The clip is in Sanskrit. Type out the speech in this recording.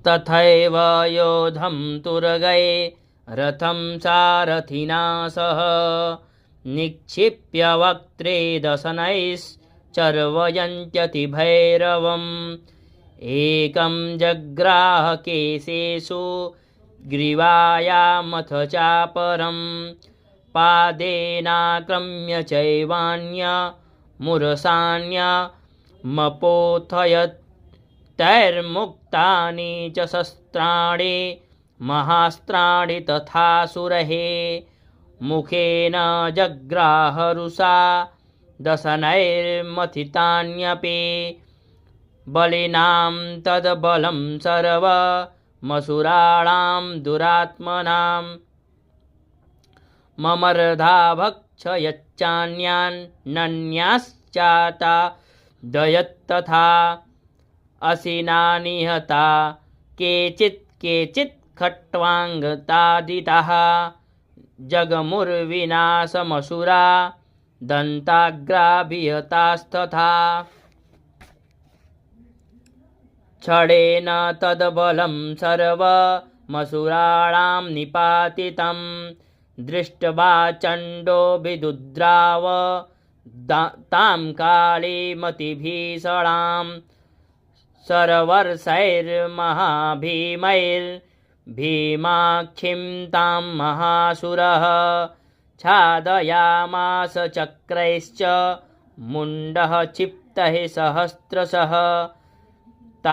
तथैव योधं तुरगै रथं सारथिना सह निक्षिप्य वक्त्रे दशनैश्चर्वयन्त्यतिभैरवम् एकं जग्राह केशेषु ग्रीवायामथ चापरं पादेनाक्रम्य चैवान्यमुरसान्यमपोथयत् तैर्मुक्तानि च शस्त्राणि महास्त्राणि तथासुरः मुखेन जग्राहरुषा दशनैर्मथितान्यपि बलिनां तद्बलं सर्वमसुराणां दुरात्मनां ममर्धा भक्षयच्चान्यान्नन्याश्चाता दयत्तथा असिना निहता केचित् खट्वाङ्गतादिताः जगमुर्विनाशमसुरा दन्ताग्राभिहतास्तथा छडेन तद्बलं सर्वमसुराणां निपातितं दृष्ट्वा चण्डो विदुद्राव तां कालीमतिभीषणां सर्वर्षैर्महाभीमैर्भीमाक्षीं तां महासुरः छादयामास चक्रैश्च मुण्डः क्षिप्तः सहस्रशः